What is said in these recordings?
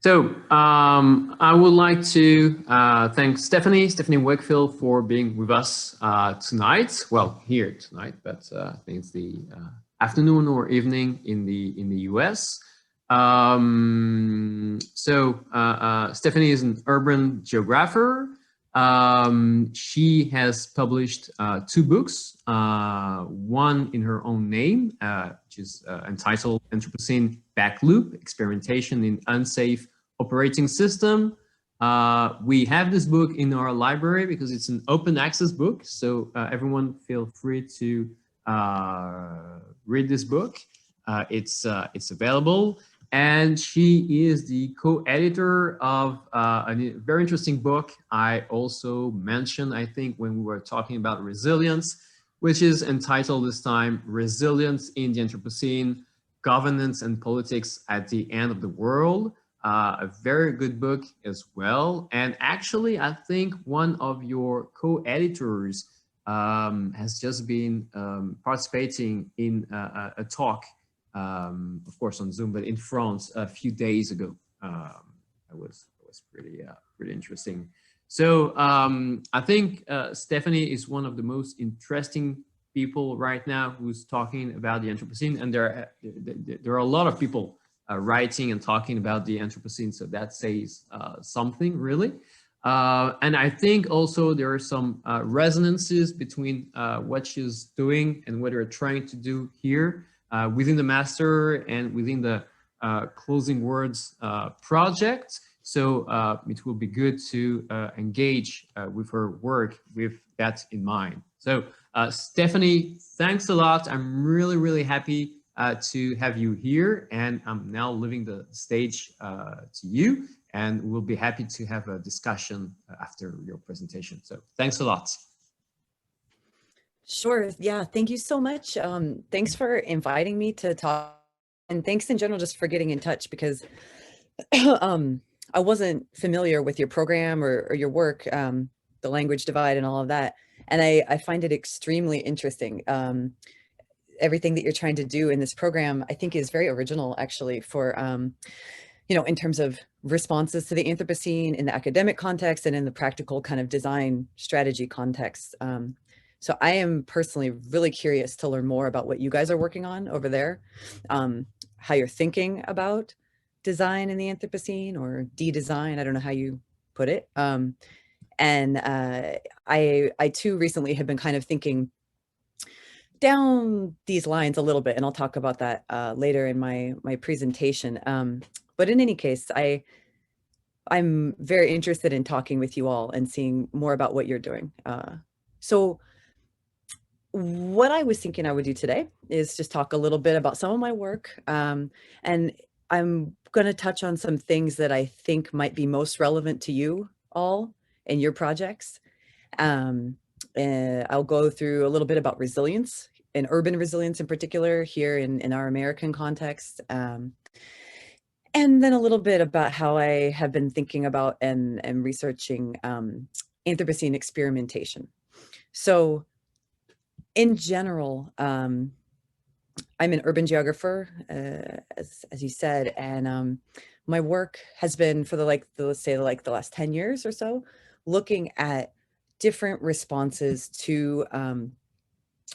I would like to thank Stephanie Wakefield, for being with us tonight. Well, here tonight, but I think it's the afternoon or evening in the US. Stephanie is an urban geographer. She has published two books, one in her own name, which is entitled Anthropocene Back Loop: Experimentation in Unsafe Operating System. We have this book in our library because it's an open access book, so everyone feel free to read this book. It's available, and she is the co-editor of a very interesting book I also mentioned, I think, when we were talking about resilience, which is entitled this time Resilience in the Anthropocene: Governance and Politics at the End of the World. A very good book as well. And actually, I think one of your co-editors has just been participating in a talk, of course on Zoom, but in France a few days ago. It was pretty interesting. So I think Stephanie is one of the most interesting people right now who's talking about the Anthropocene, and there are a lot of people writing and talking about the Anthropocene, so that says something really. And I think also there are some resonances between what she's doing and what we're trying to do here within the master and within the Closing Words project. So it will be good to engage with her work with that in mind. So Stephanie, thanks a lot. I'm really happy to have you here, and I'm now leaving the stage to you, and we'll be happy to have a discussion after your presentation. So thanks a lot. Sure. Yeah. Thank you so much. Thanks for inviting me to talk, and thanks in general just for getting in touch, because I wasn't familiar with your program or your work, the language divide and all of that. And I find it extremely interesting. Everything that you're trying to do in this program, I think, is very original, actually, for, you know, in terms of responses to the Anthropocene in the academic context and in the practical kind of design strategy context. So I am personally really curious to learn more about what you guys are working on over there, how you're thinking about design in the Anthropocene, or de-design, I don't know how you put it. And I too recently have been kind of thinking down these lines a little bit, and I'll talk about that later in my presentation. But in any case, I'm very interested in talking with you all and seeing more about what you're doing. So what I was thinking I would do today is just talk a little bit about some of my work. And I'm going to touch on some things that I think might be most relevant to you all in your projects. And I'll go through a little bit about resilience, and urban resilience in particular here in our American context. And then a little bit about how I have been thinking about and researching Anthropocene experimentation. So in general, I'm an urban geographer, as you said, and my work has been for let's say the last 10 years or so, looking at different responses to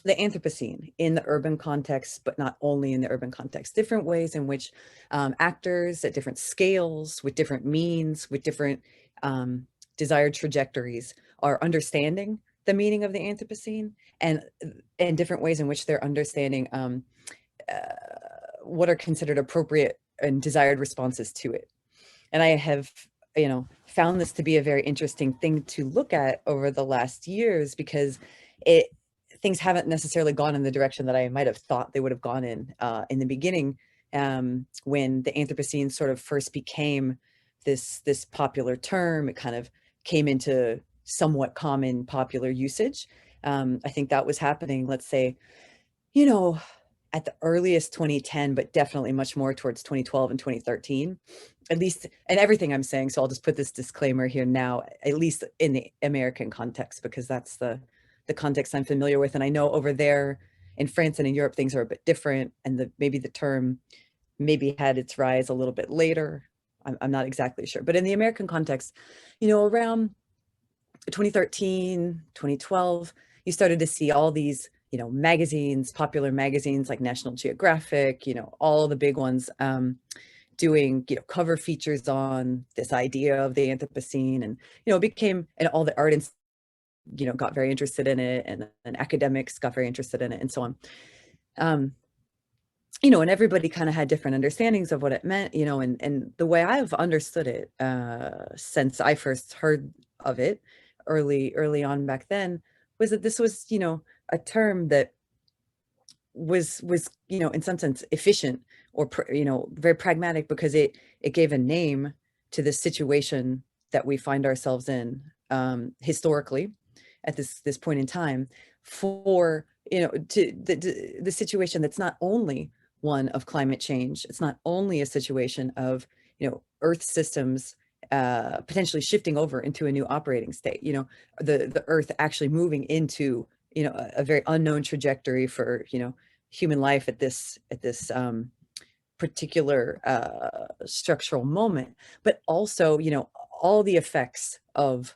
the Anthropocene in the urban context, but not only in the urban context, different ways in which actors at different scales, with different means, with different desired trajectories, are understanding the meaning of the Anthropocene, and different ways in which they're understanding what are considered appropriate and desired responses to it. And I have, you know, found this to be a very interesting thing to look at over the last years, because things haven't necessarily gone in the direction that I might have thought they would have gone in the beginning, when the Anthropocene sort of first became this popular term. It kind of came into somewhat common popular usage. I think that was happening, let's say, you know, at the earliest 2010, but definitely much more towards 2012 and 2013, at least, and everything I'm saying. So I'll just put this disclaimer here now, at least in the American context, because that's the context I'm familiar with. And I know over there in France and in Europe, things are a bit different. And maybe the term maybe had its rise a little bit later. I'm not exactly sure, but in the American context, around 2013, 2012, you started to see all these, magazines, popular magazines like National Geographic, all the big ones, doing, cover features on this idea of the Anthropocene, and, it became, and all the artists, got very interested in it, and academics got very interested in it, and so on. And everybody kind of had different understandings of what it meant, and the way I've understood it, since I first heard of it early on back then, was that this was, a term that was, in some sense efficient, or, very pragmatic, because it gave a name to the situation that we find ourselves in, historically, at this point in time, for, to the situation that's not only one of climate change. It's not only a situation of, Earth systems potentially shifting over into a new operating state, the Earth actually moving into, a very unknown trajectory for, human life at this particular structural moment, but also, all the effects of,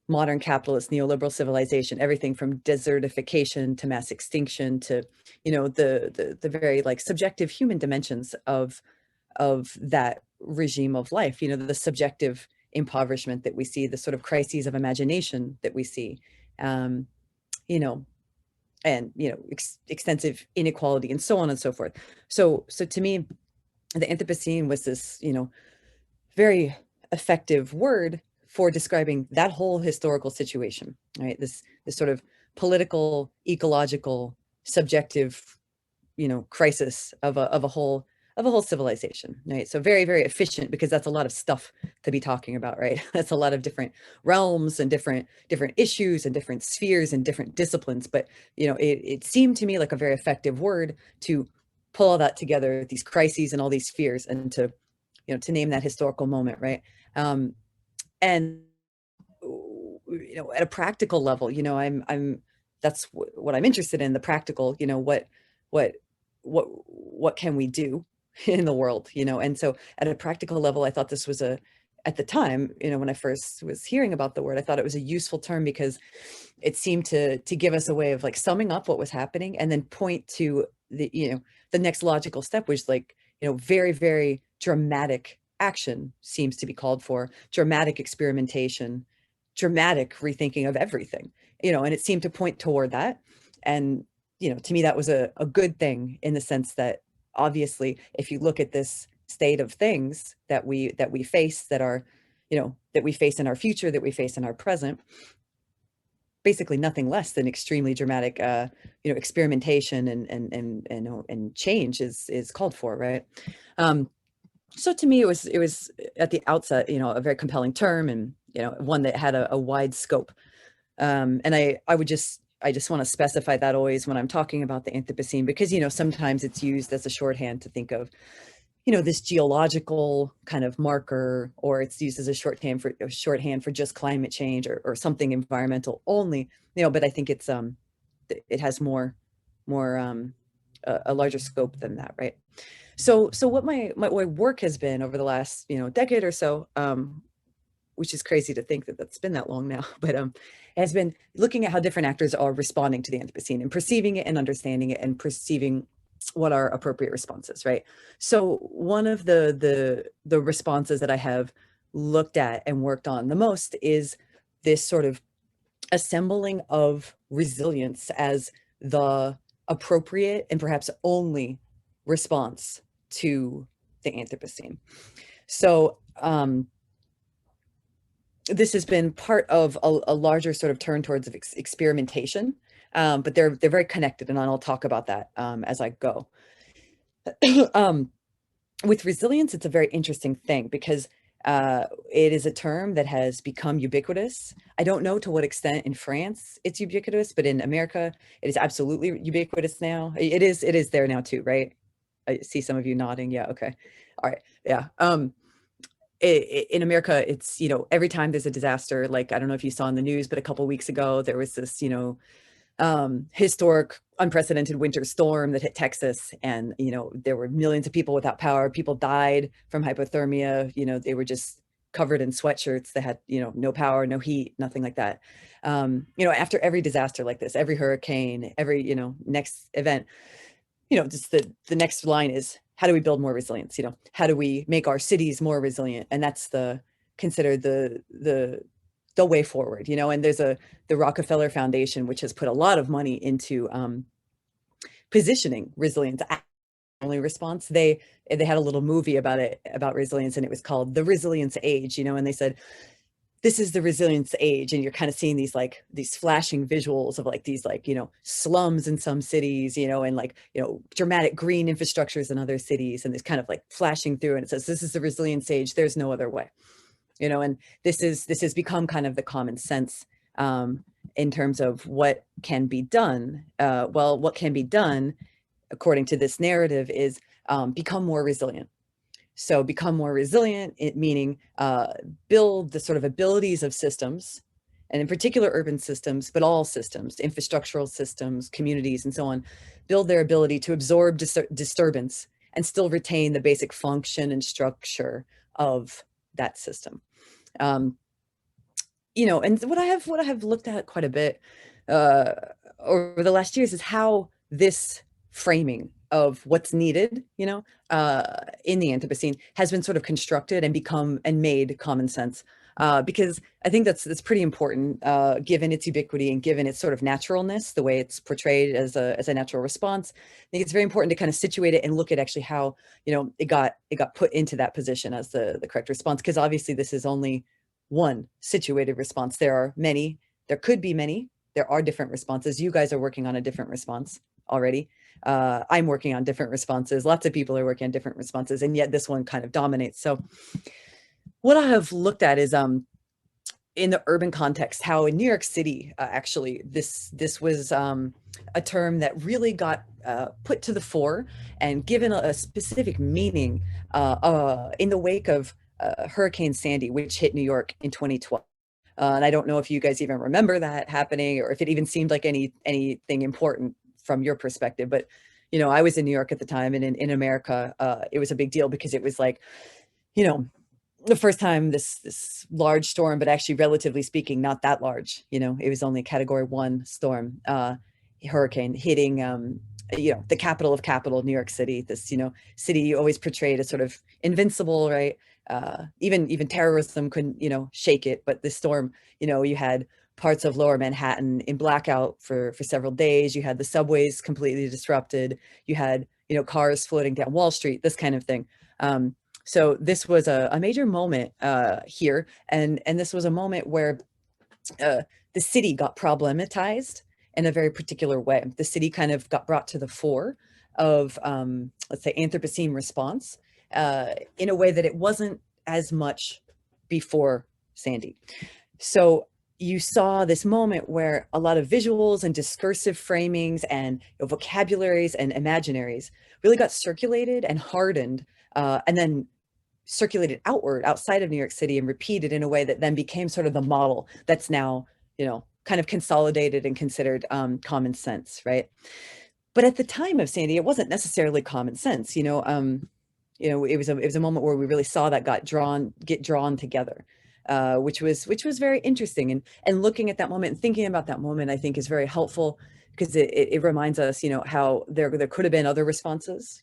modern capitalist neoliberal civilization, everything from desertification to mass extinction to, the very like subjective human dimensions of that regime of life, the subjective impoverishment that we see, the sort of crises of imagination that we see, you know, and, extensive inequality and so on and so forth. So to me, the Anthropocene was this, very effective word for describing that whole historical situation, right? This sort of political, ecological, subjective, crisis of a whole civilization, right? So very, very efficient, because that's a lot of stuff to be talking about, right? That's a lot of different realms and different issues and different spheres and different disciplines. But, it seemed to me like a very effective word to pull all that together, these crises and all these spheres, and to, to name that historical moment, right? And at a practical level, I'm that's what I'm interested in, the practical, what can we do in the world, and so at a practical level, I thought this was at the time, when I first was hearing about the word, I thought it was a useful term, because it seemed to give us a way of like summing up what was happening, and then point to the next logical step, which, like, very, very dramatic action seems to be called for, dramatic experimentation, dramatic rethinking of everything, and it seemed to point toward that. And, to me, that was a good thing, in the sense that, obviously, if you look at this state of things that we face, that are, that we face in our future, that we face in our present, basically nothing less than extremely dramatic, experimentation and change is called for, right? So to me, it was at the outset, a very compelling term, and, one that had a wide scope. And I just want to specify that always when I'm talking about the Anthropocene, because, sometimes it's used as a shorthand to think of, this geological kind of marker, or it's used as a shorthand for just climate change, or something environmental only, but I think it has more, a larger scope than that, right? So what my work has been over the last, decade or so, which is crazy to think that that's been that long now, but has been looking at how different actors are responding to the Anthropocene, and perceiving it and understanding it, and perceiving what are appropriate responses, right? So one of the responses that I have looked at and worked on the most is this sort of assembling of resilience as the appropriate and perhaps only response to the Anthropocene. So this has been part of a larger sort of turn towards experimentation, but they're very connected, and I'll talk about that as I go. With resilience, it's a very interesting thing, because it is a term that has become ubiquitous. I don't know to what extent in France it's ubiquitous, but in America, it is absolutely ubiquitous now. It is there now too, right? I see some of you nodding. Yeah, okay. All right. Yeah. In America, it's, every time there's a disaster, like, I don't know if you saw in the news, but a couple of weeks ago, there was this, historic, unprecedented winter storm that hit Texas, and there were millions of people without power. People died from hypothermia. They were just covered in sweatshirts. They had no power, no heat, nothing like that. After every disaster like this, every hurricane, every next event, just the next line is, how do we build more resilience? How do we make our cities more resilient? And that's considered the way forward. And there's the Rockefeller Foundation, which has put a lot of money into positioning resilience as the only response. They had a little movie about resilience, and it was called The Resilience Age. And they said, this is the resilience age, and you're kind of seeing these flashing visuals of these slums in some cities, and dramatic green infrastructures in other cities, and this kind of flashing through, and it says, this is the resilience age. There's no other way. And this has become kind of the common sense in terms of what can be done. Well, what can be done, according to this narrative, is become more resilient. So become more resilient, meaning build the sort of abilities of systems, and in particular urban systems, but all systems, infrastructural systems, communities, and so on, build their ability to absorb disturbance and still retain the basic function and structure of that system. And what I have looked at quite a bit over the last years is how this framing of what's needed, in the Anthropocene has been sort of constructed and made common sense. Because I think that's pretty important, given its ubiquity and given its sort of naturalness, the way it's portrayed as a natural response. I think it's very important to kind of situate it and look at actually how it got put into that position as the correct response. Because obviously this is only one situated response. There are many. There could be many. There are different responses. You guys are working on a different response already. I'm working on different responses. Lots of people are working on different responses, and yet this one kind of dominates. So what I have looked at is in the urban context, how in New York City, actually, this was a term that really got put to the fore and given a specific meaning in the wake of Hurricane Sandy, which hit New York in 2012. And I don't know if you guys even remember that happening, or if it even seemed like anything important from your perspective. But, I was in New York at the time, and in America, it was a big deal because it was the first time this large storm, but actually, relatively speaking, not that large. It was only a Category 1 storm, hurricane hitting, the capital of capital, New York City. This, city always portrayed as sort of invincible, right? Even terrorism couldn't, shake it. But this storm, you had parts of Lower Manhattan in blackout for several days. You had the subways completely disrupted. You had, cars floating down Wall Street, this kind of thing. So this was a major moment here, and this was a moment where the city got problematized in a very particular way. The city kind of got brought to the fore of, let's say, Anthropocene response in a way that it wasn't as much before Sandy. So you saw this moment where a lot of visuals and discursive framings and vocabularies and imaginaries really got circulated and hardened, and then circulated outward outside of New York City and repeated in a way that then became sort of the model that's now, kind of consolidated and considered common sense, right? But at the time of Sandy, it wasn't necessarily common sense. It was a moment where we really saw that get drawn together, which was very interesting. And looking at that moment and thinking about that moment, I think, is very helpful, because it reminds us, how there could have been other responses,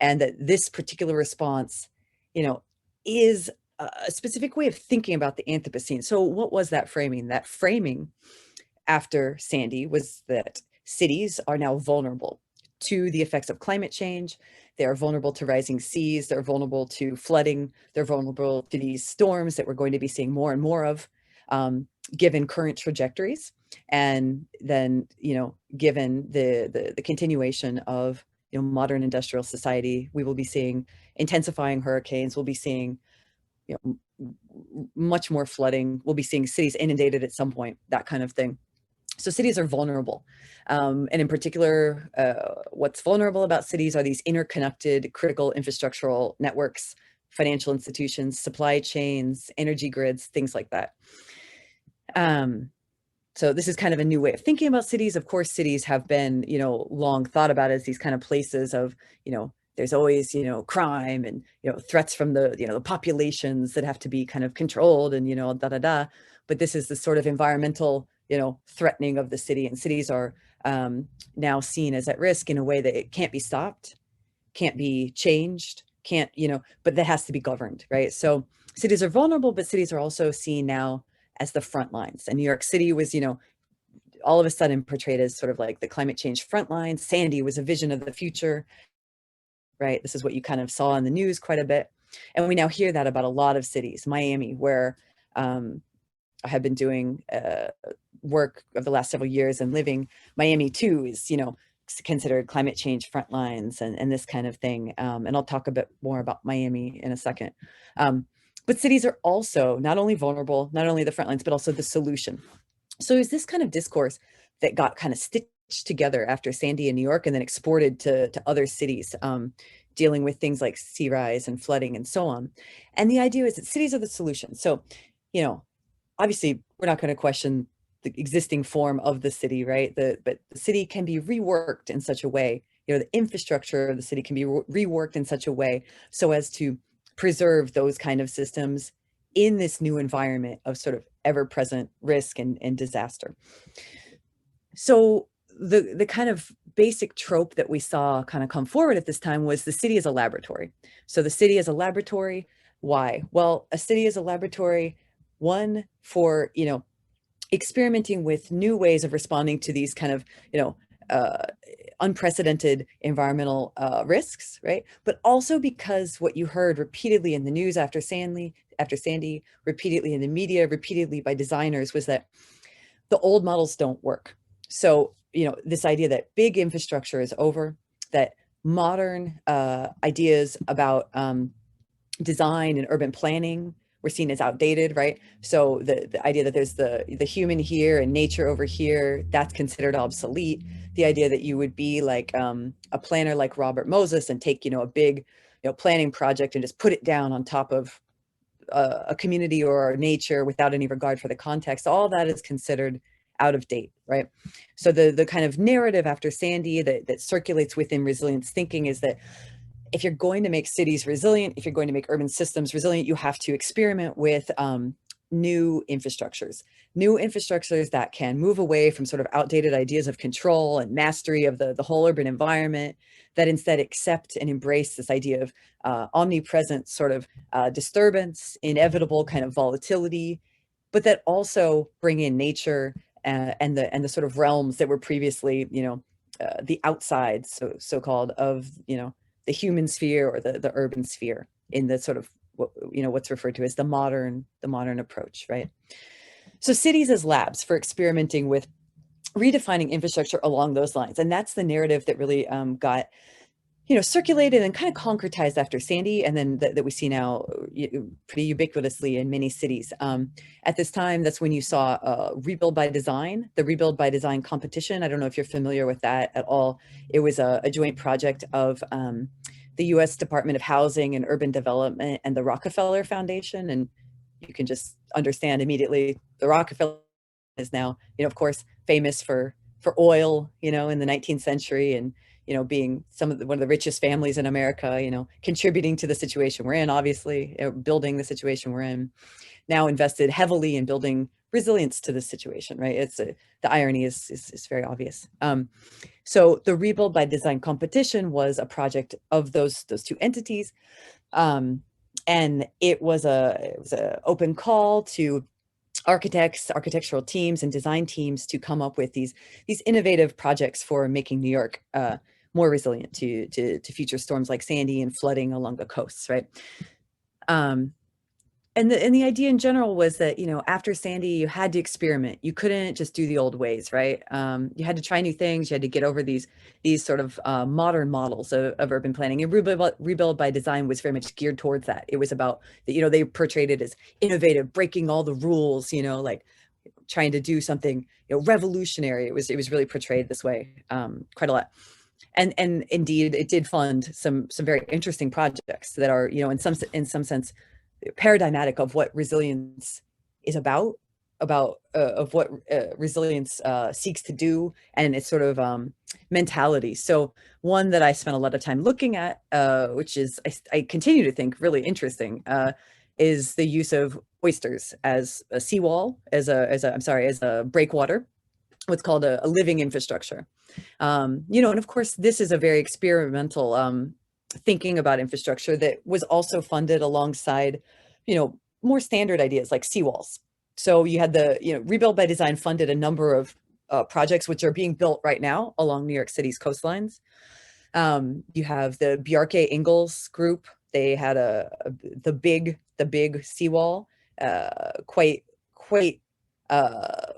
and that this particular response, is a specific way of thinking about the Anthropocene. So what was that framing? That framing after Sandy was that cities are now vulnerable to the effects of climate change. They are vulnerable to rising seas. They're vulnerable to flooding. They're vulnerable to these storms that we're going to be seeing more and more of, given current trajectories. And then, given the continuation of modern industrial society, we will be seeing intensifying hurricanes. We'll be seeing much more flooding. We'll be seeing cities inundated at some point, that kind of thing. So cities are vulnerable. And in particular, what's vulnerable about cities are these interconnected critical infrastructural networks, financial institutions, supply chains, energy grids, things like that. So this is kind of a new way of thinking about cities. Of course, cities have been, long thought about as these kind of places of, there's always, crime and, threats from the populations that have to be kind of controlled and, da, da, da. But this is the sort of environmental, threatening of the city, and cities are now seen as at risk in a way that it can't be stopped, can't be changed, can't, but that has to be governed, right? So cities are vulnerable, but cities are also seen now as the front lines. And New York City was, all of a sudden portrayed as sort of like the climate change front lines. Sandy was a vision of the future, right? This is what you kind of saw in the news quite a bit. And we now hear that about a lot of cities. Miami, where I have been doing work of the last several years and living, Miami too is, considered climate change front lines and this kind of thing. And I'll talk a bit more about Miami in a second. But cities are also not only vulnerable, not only the front lines, but also the solution. So is this kind of discourse that got kind of stitched together after Sandy in New York and then exported to other cities, dealing with things like sea rise and flooding and so on. And the idea is that cities are the solution. So, obviously we're not going to question the existing form of the city, right? But the city can be reworked in such a way, the infrastructure of the city can be reworked in such a way so as to preserve those kind of systems in this new environment of sort of ever-present risk and disaster. So the kind of basic trope that we saw kind of come forward at this time was the city as a laboratory. So the city as a laboratory, why? Well, a city is a laboratory, one, for, experimenting with new ways of responding to these kind of, unprecedented environmental risks, right? But also because what you heard repeatedly in the news after Sandy, repeatedly in the media, repeatedly by designers, was that the old models don't work. So, this idea that big infrastructure is over, that modern ideas about design and urban planning were seen as outdated, right? So the idea that there's the human here and nature over here, that's considered obsolete. The idea that you would be like a planner like Robert Moses and take, a big, planning project and just put it down on top of a community or nature without any regard for the context, all that is considered out of date, right? So the kind of narrative after Sandy that circulates within resilience thinking is that if you're going to make cities resilient, if you're going to make urban systems resilient, you have to experiment with new infrastructures that can move away from sort of outdated ideas of control and mastery of the whole urban environment, that instead accept and embrace this idea of omnipresent sort of disturbance, inevitable kind of volatility, but that also bring in nature and the sort of realms that were previously, the outside, so-called, of, the human sphere or the urban sphere in the sort of what's referred to as the modern approach, right? So cities as labs for experimenting with redefining infrastructure along those lines, and that's the narrative that really got circulated and kind of concretized after Sandy, and then that we see now pretty ubiquitously in many cities. At this time, that's when you saw Rebuild by Design, the Rebuild by Design competition. I don't know if you're familiar with that at all. It was a joint project of the U.S. Department of Housing and Urban Development and the Rockefeller Foundation. And you can just understand immediately the Rockefeller is now, of course, famous for oil, in the 19th century, and being one of the richest families in America, contributing to the situation we're in, obviously, building the situation we're in, now invested heavily in building resilience to this situation, right? The irony is very obvious. So the Rebuild by Design competition was a project of those two entities. And it was a open call to architects, architectural teams, and design teams to come up with these innovative projects for making New York more resilient to future storms like Sandy and flooding along the coasts, right? And the idea in general was that, after Sandy, you had to experiment. You couldn't just do the old ways, right? You had to try new things. You had to get over these sort of modern models of urban planning. And Rebuild by Design was very much geared towards that. It was about, they portrayed it as innovative, breaking all the rules, like trying to do something, revolutionary. It was really portrayed this way quite a lot. And indeed, it did fund some very interesting projects that are, in some sense, paradigmatic of what resilience is about, of what resilience seeks to do, and its sort of mentality. So one that I spent a lot of time looking at, which is I continue to think really interesting, is the use of oysters as a seawall, as a breakwater, what's called a living infrastructure. You know, and of course, this is a very experimental thinking about infrastructure that was also funded alongside, you know, more standard ideas like seawalls. So you had the, you know, Rebuild by Design funded a number of projects which are being built right now along New York City's coastlines. You have the Bjarke Ingels group. They had the big seawall, quite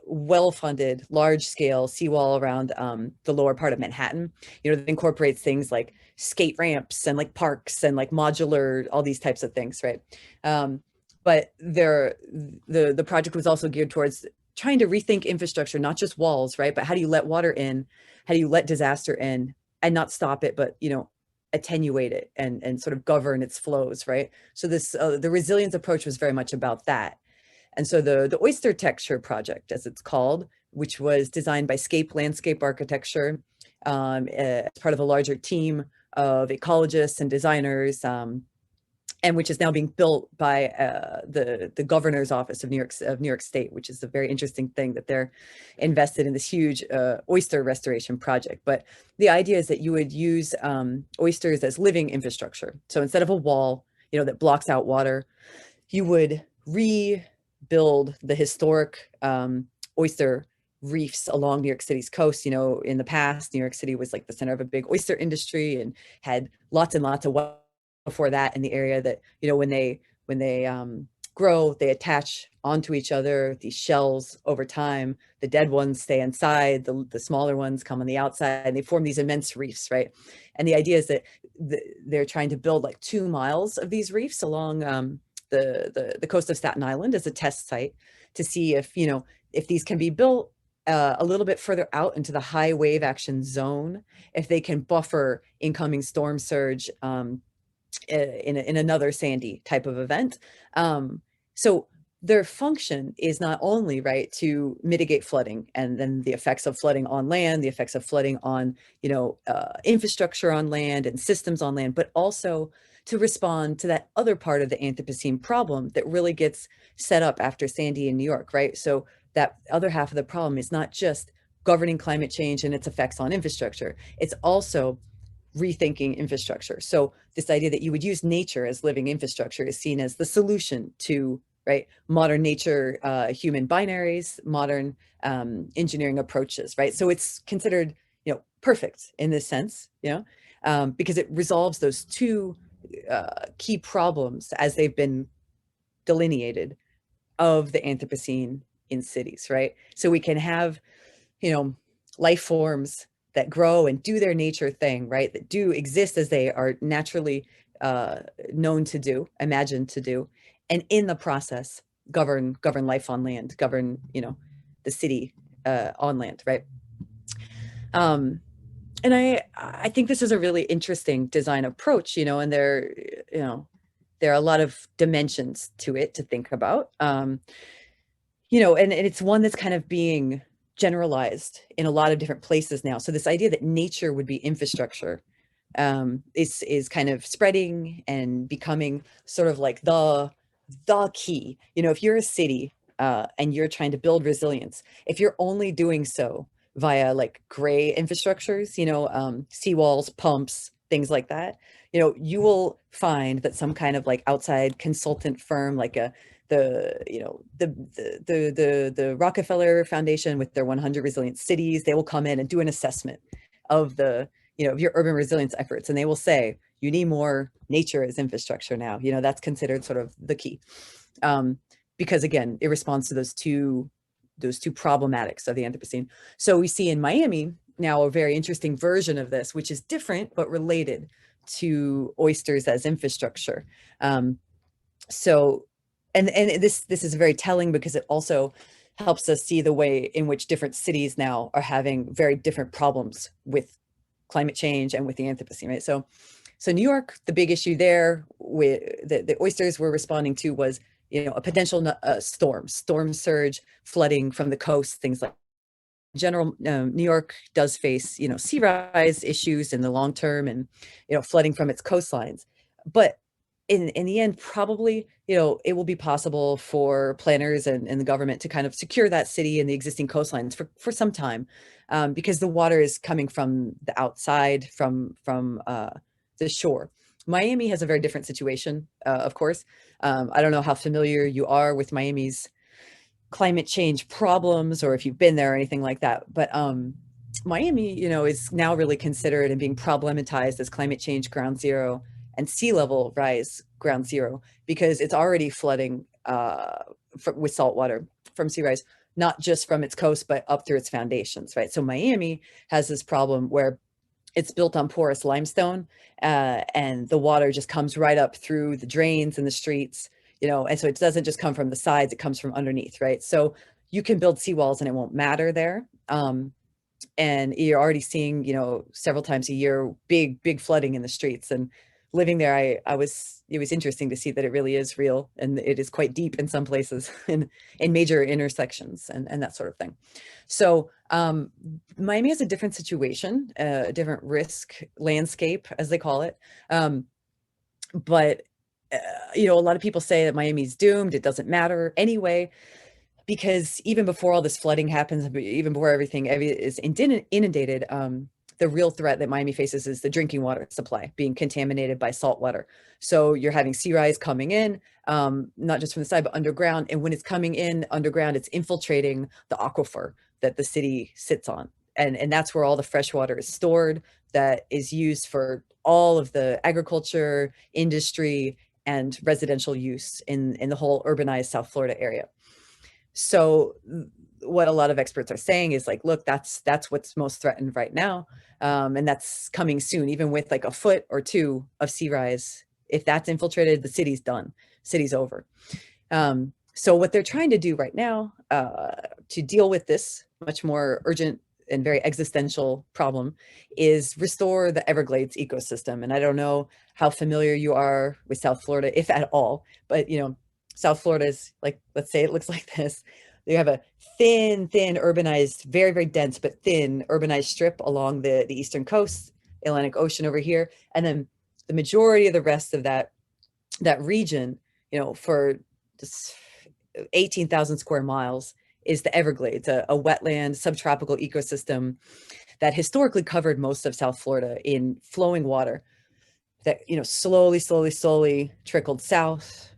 well-funded, large-scale seawall around the lower part of Manhattan. You know, that incorporates things like skate ramps and like parks and like modular, all these types of things, right? But the project was also geared towards trying to rethink infrastructure, not just walls, right? But how do you let water in? How do you let disaster in and not stop it, but, you know, attenuate it and sort of govern its flows, right? So this the resilience approach was very much about that. And so the oyster texture project, as it's called, which was designed by Scape Landscape Architecture, as part of a larger team of ecologists and designers, and which is now being built by the governor's office of New York State, which is a very interesting thing that they're invested in this huge oyster restoration project. But the idea is that you would use oysters as living infrastructure. So instead of a wall, you know, that blocks out water, you would rebuild the historic oyster reefs along New York City's coast. You know, in the past, New York City was like the center of a big oyster industry and had lots and lots of before that in the area that, you know, when they grow, they attach onto each other, these shells over time. The dead ones stay inside, the smaller ones come on the outside, and they form these immense reefs, right? And the idea is that they're trying to build like 2 miles of these reefs along the coast of Staten Island as a test site to see if, you know, if these can be built a little bit further out into the high wave action zone, if they can buffer incoming storm surge in another Sandy type of event. So their function is not only, right, to mitigate flooding and then the effects of flooding on land, the effects of flooding on, you know, infrastructure on land and systems on land, but also to respond to that other part of the Anthropocene problem that really gets set up after Sandy in New York, right? So that other half of the problem is not just governing climate change and its effects on infrastructure. It's also rethinking infrastructure. So this idea that you would use nature as living infrastructure is seen as the solution to, right, modern nature, human binaries, modern engineering approaches, right? So it's considered, you know, perfect in this sense, you know, because it resolves those two key problems as they've been delineated of the Anthropocene in cities, right? So we can have, you know, life forms that grow and do their nature thing, right? That do exist as they are naturally known to do, imagined to do, and in the process govern life on land, govern, you know, the city on land, right? And I think this is a really interesting design approach, you know, and there, you know, there are a lot of dimensions to it to think about, you know, and it's one that's kind of being generalized in a lot of different places now. So this idea that nature would be infrastructure is kind of spreading and becoming sort of like the key. You know, if you're a city and you're trying to build resilience, if you're only doing so via like gray infrastructures, you know, seawalls, pumps, things like that, you know, you will find that some kind of like outside consultant firm, like the Rockefeller Foundation with their 100 resilient cities, they will come in and do an assessment of the, you know, of your urban resilience efforts, and they will say you need more nature as infrastructure now. You know, that's considered sort of the key, because again, it responds to those two problematics of the Anthropocene. So we see in Miami now a very interesting version of this, which is different but related to oysters as infrastructure. So, and this is very telling because it also helps us see the way in which different cities now are having very different problems with climate change and with the Anthropocene, right? So New York, the big issue there with the oysters were responding to was, a potential storm surge, flooding from the coast, things like general. New York does face, sea rise issues in the long term, and, flooding from its coastlines. But in the end, probably, it will be possible for planners and the government to kind of secure that city and the existing coastlines for some time, because the water is coming from the outside, from the shore. Miami has a very different situation, of course. I don't know how familiar you are with Miami's climate change problems, or if you've been there or anything like that. But Miami, is now really considered and being problematized as climate change ground zero and sea level rise ground zero, because it's already flooding with salt water from sea rise, not just from its coast, but up through its foundations, right? So Miami has this problem where it's built on porous limestone, and the water just comes right up through the drains and the streets, and so it doesn't just come from the sides, it comes from underneath, right? So you can build seawalls and it won't matter there. And you're already seeing, several times a year, big flooding in the streets. And living there, it was interesting to see that it really is real, and it is quite deep in some places in major intersections and that sort of thing. So Miami has a different situation, a different risk landscape, as they call it. But a lot of people say that Miami's doomed. It doesn't matter anyway, because even before all this flooding happens, even before everything is inundated, the real threat that Miami faces is the drinking water supply being contaminated by salt water. So you're having sea rise coming in, not just from the side, but underground. And when it's coming in underground, it's infiltrating the aquifer that the city sits on. And that's where all the fresh water is stored, that is used for all of the agriculture, industry, and residential use in the whole urbanized South Florida area. So what a lot of experts are saying is like, look, that's what's most threatened right now. And that's coming soon, even with like a foot or two of sea rise. If that's infiltrated, the city's done, city's over. So what they're trying to do right now, to deal with this much more urgent and very existential problem, is restore the Everglades ecosystem. And I don't know how familiar you are with South Florida, if at all, but South Florida is like, let's say it looks like this. You have a thin urbanized, very, very dense, but thin urbanized strip along the eastern coast, Atlantic Ocean over here. And then the majority of the rest of that region, for just 18,000 square miles, is the Everglades, a wetland subtropical ecosystem that historically covered most of South Florida in flowing water that, slowly trickled south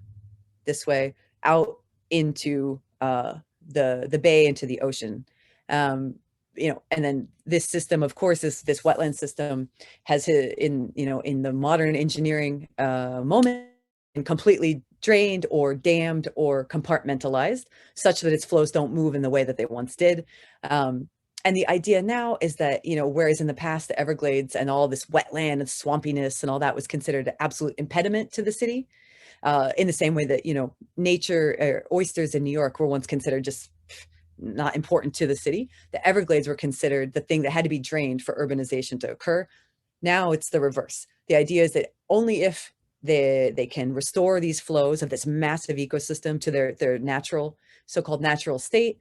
this way out into the bay, into the ocean. And then this system, of course, this wetland system has in the modern engineering moment been completely drained or dammed or compartmentalized, such that its flows don't move in the way that they once did. And the idea now is that, whereas in the past, the Everglades and all this wetland and swampiness and all that was considered an absolute impediment to the city, in the same way that, nature, oysters in New York were once considered just not important to the city, the Everglades were considered the thing that had to be drained for urbanization to occur. Now it's the reverse. The idea is that only if they can restore these flows of this massive ecosystem to their natural, so-called natural state,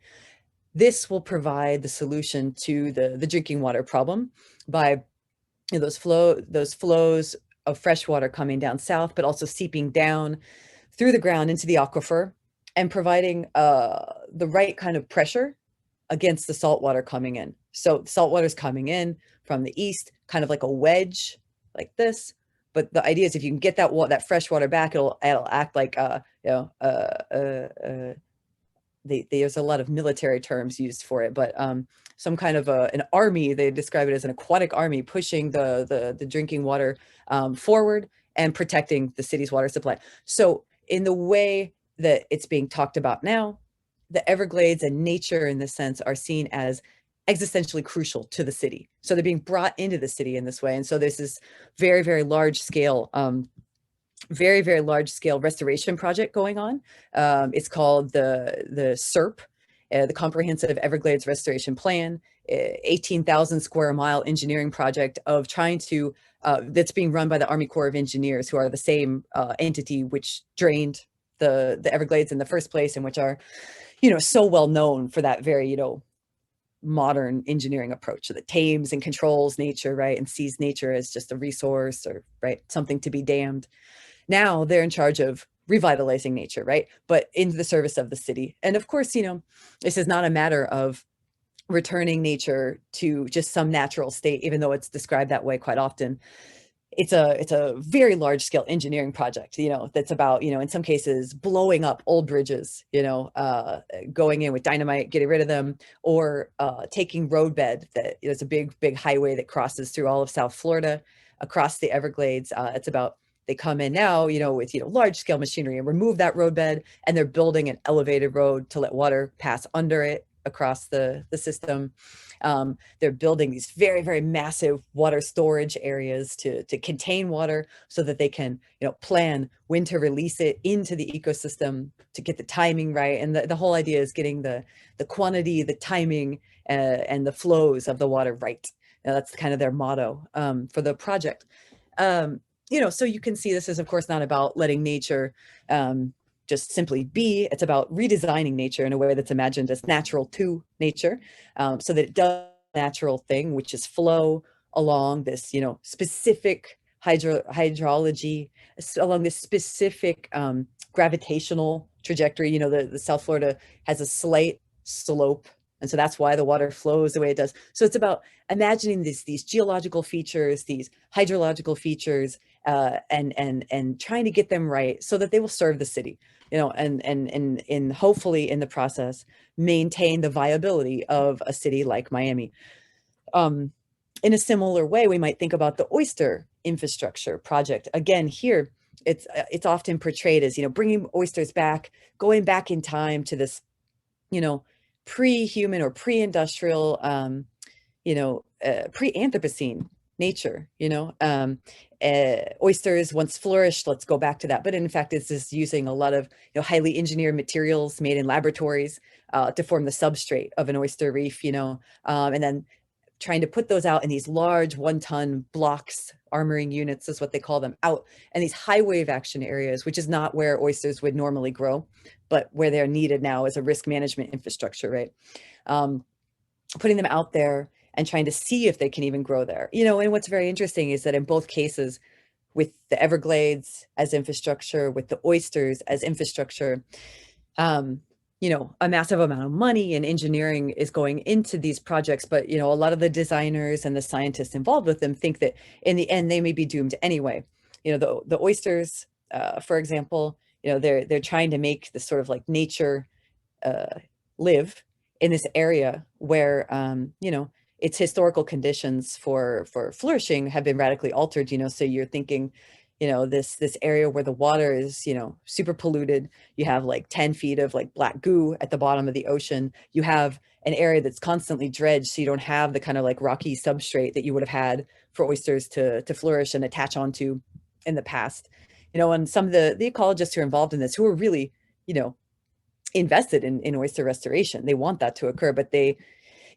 this will provide the solution to the drinking water problem by those flows of fresh water coming down south, but also seeping down through the ground into the aquifer and providing the right kind of pressure against the salt water coming in. So salt water is coming in from the east, kind of like a wedge like this. But the idea is if you can get that fresh water back, it'll act like there's a lot of military terms used for it, but some kind of an army. They describe it as an aquatic army pushing the drinking water forward and protecting the city's water supply. So in the way that it's being talked about now, the Everglades and nature in this sense are seen as existentially crucial to the city. So they're being brought into the city in this way. And so there's this very, very large scale very, very large scale restoration project going on. It's called the SERP, the Comprehensive Everglades Restoration Plan, 18,000 square mile engineering project of trying to, that's being run by the Army Corps of Engineers, who are the same entity which drained the Everglades in the first place, and which are, so well known for that very, modern engineering approach that tames and controls nature, right? And sees nature as just a resource, or right, something to be damned. Now they're in charge of revitalizing nature, right? But in the service of the city. And of course, this is not a matter of returning nature to just some natural state, even though it's described that way quite often. It's a very large scale engineering project, that's about, in some cases, blowing up old bridges, going in with dynamite, getting rid of them, or taking roadbed that is a big highway that crosses through all of South Florida, across the Everglades. It's about, they come in now, with, large scale machinery, and remove that roadbed, and they're building an elevated road to let water pass under it across the system. They're building these very, very massive water storage areas to contain water, so that they can, plan when to release it into the ecosystem, to get the timing right. And the whole idea is getting the quantity, the timing, and the flows of the water right. Now, that's kind of their motto for the project. So you can see this is, of course, not about letting nature just simply be. It's about redesigning nature in a way that's imagined as natural to nature, so that it does a natural thing, which is flow along this, specific hydrology, along this specific gravitational trajectory. The South Florida has a slight slope, and so that's why the water flows the way it does. So it's about imagining these geological features, these hydrological features, and trying to get them right so that they will serve the city, and hopefully in the process maintain the viability of a city like Miami. In a similar way, we might think about the oyster infrastructure project. Again, here it's often portrayed as, bringing oysters back, going back in time to this, pre-human or pre-industrial, pre-Anthropocene nature. Oysters once flourished. Let's go back to that. But in fact, it's just using a lot of, highly engineered materials made in laboratories to form the substrate of an oyster reef. And then trying to put those out in these large 1-ton blocks, armoring units is what they call them, out and these high wave action areas, which is not where oysters would normally grow, but where they're needed now as a risk management infrastructure, right? Putting them out there and trying to see if they can even grow there. And what's very interesting is that in both cases, with the Everglades as infrastructure, with the oysters as infrastructure, a massive amount of money and engineering is going into these projects. But, a lot of the designers and the scientists involved with them think that in the end, they may be doomed anyway. The oysters, for example, they're trying to make this sort of like nature live in this area where, its historical conditions for flourishing have been radically altered. So you're thinking, this area where the water is, super polluted. You have like 10 feet of like black goo at the bottom of the ocean. You have an area that's constantly dredged, so you don't have the kind of like rocky substrate that you would have had for oysters to flourish and attach onto in the past. And some of the ecologists who are involved in this, who are really, invested in oyster restoration, they want that to occur, but they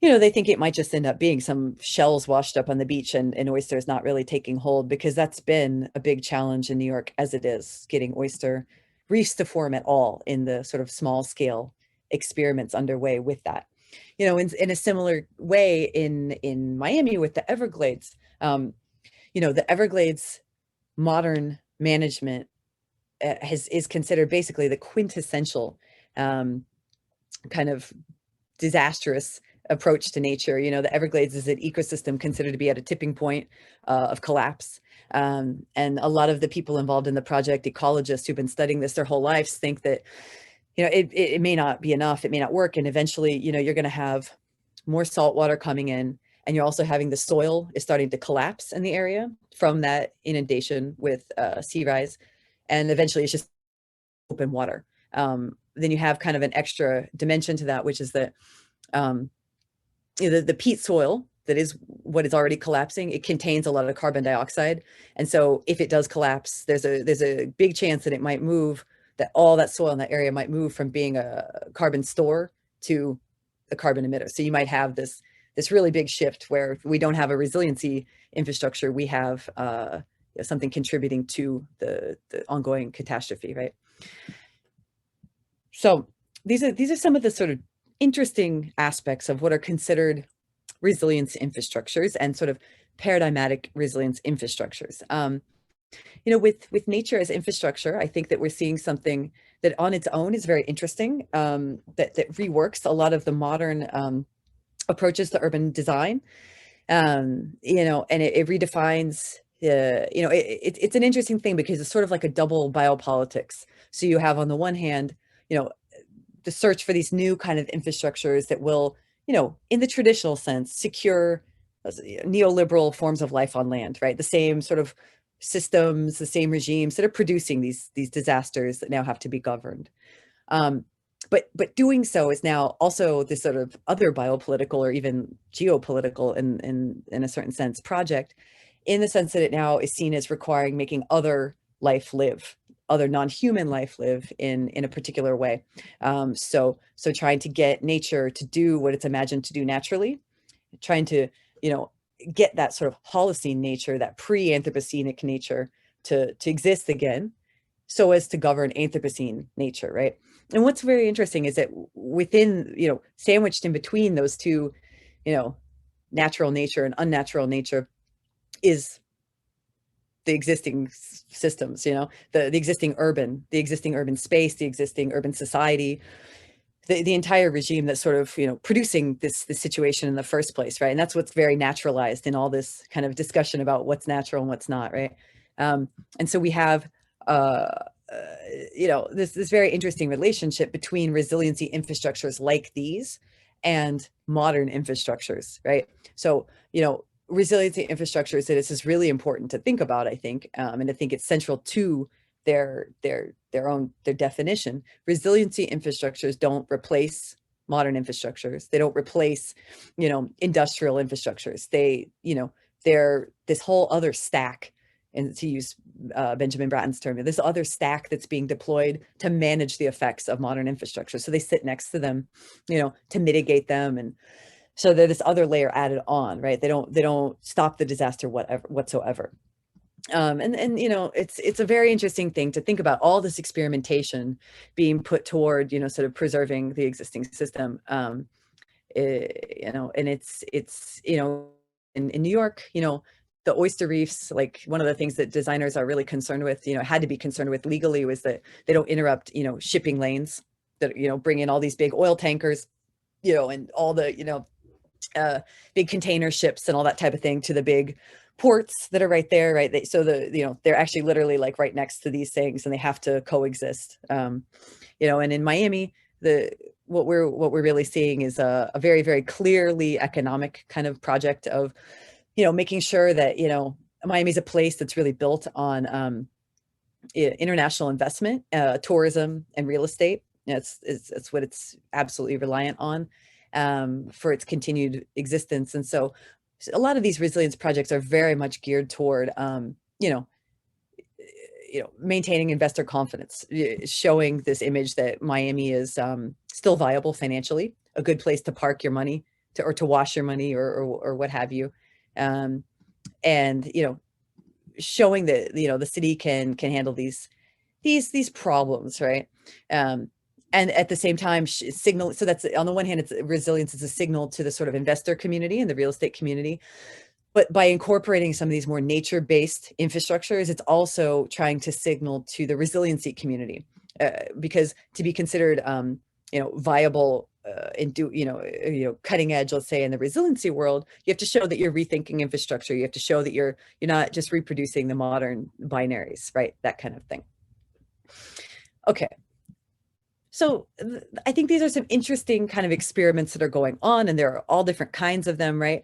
think it might just end up being some shells washed up on the beach and oysters not really taking hold, because that's been a big challenge in New York as it is, getting oyster reefs to form at all in the sort of small scale experiments underway with that. In a similar way in Miami with the Everglades, the Everglades modern management is considered basically the quintessential kind of disastrous approach to nature. The Everglades is an ecosystem considered to be at a tipping point of collapse. And a lot of the people involved in the project, ecologists who've been studying this their whole lives, think that, it may not be enough, it may not work. And eventually, you're going to have more salt water coming in, and you're also having the soil is starting to collapse in the area from that inundation with sea rise. And eventually it's just open water. Then you have kind of an extra dimension to that, which is that the peat soil that is what is already collapsing, it contains a lot of carbon dioxide. And so if it does collapse, there's a big chance that it might move, that all that soil in that area might move from being a carbon store to a carbon emitter. So you might have this really big shift where we don't have a resiliency infrastructure, we have something contributing to the ongoing catastrophe, right? So these are some of the sort of interesting aspects of what are considered resilience infrastructures and sort of paradigmatic resilience infrastructures. With nature as infrastructure, I think that we're seeing something that on its own is very interesting, that reworks a lot of the modern approaches to urban design. And it redefines, it's an interesting thing because it's sort of like a double biopolitics. So you have on the one hand, the search for these new kind of infrastructures that will, in the traditional sense, secure neoliberal forms of life on land, right? The same sort of systems, the same regimes that are producing these disasters that now have to be governed. But doing so is now also this sort of other biopolitical or even geopolitical in a certain sense project, in the sense that it now is seen as requiring making other life live, other non-human life live in a particular way. So trying to get nature to do what it's imagined to do naturally, trying to, get that sort of Holocene nature, that pre-Anthropocenic nature to exist again, so as to govern Anthropocene nature, right? And what's very interesting is that within, sandwiched in between those two, natural nature and unnatural nature is the existing systems, the existing urban space, the existing urban society, the entire regime that's sort of, producing this situation in the first place, right? And that's what's very naturalized in all this kind of discussion about what's natural and what's not, right? And so we have, this very interesting relationship between resiliency infrastructures like these and modern infrastructures, right? So, resiliency infrastructures, this is really important to think about, I think, and I think it's central to their definition. Resiliency infrastructures don't replace modern infrastructures. They don't replace, industrial infrastructures. They're this whole other stack, and to use Benjamin Bratton's term, this other stack that's being deployed to manage the effects of modern infrastructure. So they sit next to them, to mitigate them, and so they're this other layer added on, right? They don't stop the disaster whatsoever. And it's a very interesting thing to think about, all this experimentation being put toward, sort of preserving the existing system. And it's in New York, the oyster reefs, like one of the things that designers are really concerned with, had to be concerned with legally, was that they don't interrupt, shipping lanes that, bring in all these big oil tankers, and all the, big container ships and all that type of thing to the big ports that are right there, right? They're actually literally like right next to these things, and they have to coexist. And in Miami, what we're really seeing is a very, very clearly economic kind of project of, making sure that, Miami's a place that's really built on international investment, tourism, and real estate. It's what it's absolutely reliant on for its continued existence. And so a lot of these resilience projects are very much geared toward, maintaining investor confidence, showing this image that Miami is still viable financially, a good place to park your money, or to wash your money, or what have you, and showing that the city can handle these problems, right? And at the same time, signal. So that's, on the one hand, it's resilience is a signal to the sort of investor community and the real estate community. But by incorporating some of these more nature-based infrastructures, it's also trying to signal to the resiliency community, because to be considered, viable and cutting edge, let's say, in the resiliency world, you have to show that you're rethinking infrastructure. You have to show that you're not just reproducing the modern binaries, right? That kind of thing. Okay. So I think these are some interesting kind of experiments that are going on, and there are all different kinds of them, right?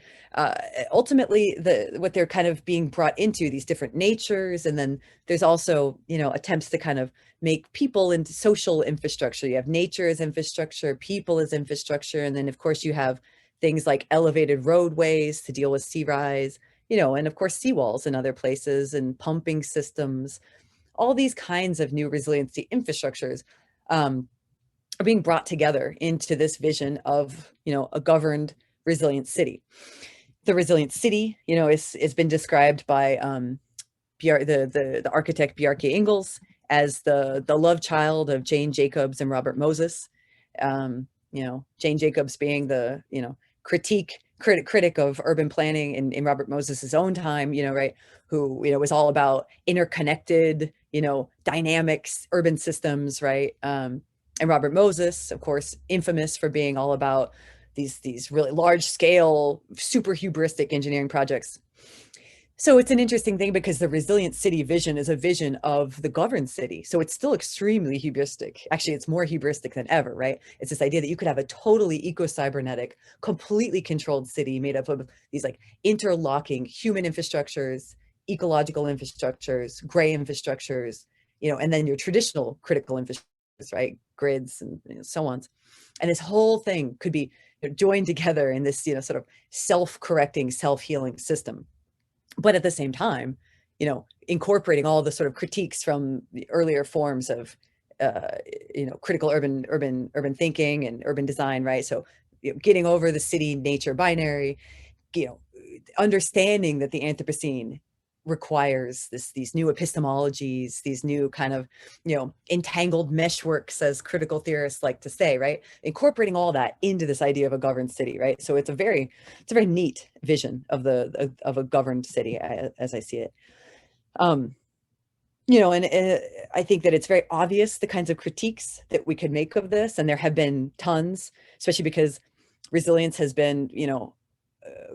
Ultimately, what they're kind of being brought into, these different natures, and then there's also, attempts to kind of make people into social infrastructure. You have nature as infrastructure, people as infrastructure, and then of course you have things like elevated roadways to deal with sea rise, and of course seawalls in other places, and pumping systems. All these kinds of new resiliency infrastructures are being brought together into this vision of, a governed resilient city. The resilient city, has been described by the architect Bjarke Ingels as the love child of Jane Jacobs and Robert Moses. Jane Jacobs being the, critic of urban planning in Robert Moses's own time, right, who, was all about interconnected, dynamics, urban systems, right? And Robert Moses, of course, infamous for being all about these really large scale, super hubristic engineering projects. So it's an interesting thing because the resilient city vision is a vision of the governed city. So it's still extremely hubristic. Actually, it's more hubristic than ever, right? It's this idea that you could have a totally eco-cybernetic, completely controlled city made up of these like interlocking human infrastructures, ecological infrastructures, gray infrastructures, and then your traditional critical infrastructures, right? Grids and so on. And this whole thing could be joined together in this, sort of self-correcting, self-healing system. But at the same time, incorporating all the sort of critiques from the earlier forms of, critical urban thinking and urban design, right? So, getting over the city nature binary, understanding that the Anthropocene requires these new epistemologies, these new kind of, entangled meshworks, as critical theorists like to say, right? Incorporating all that into this idea of a governed city, right? So it's a very neat vision of a governed city, as I see it. And I think that it's very obvious the kinds of critiques that we could make of this, and there have been tons, especially because resilience has been,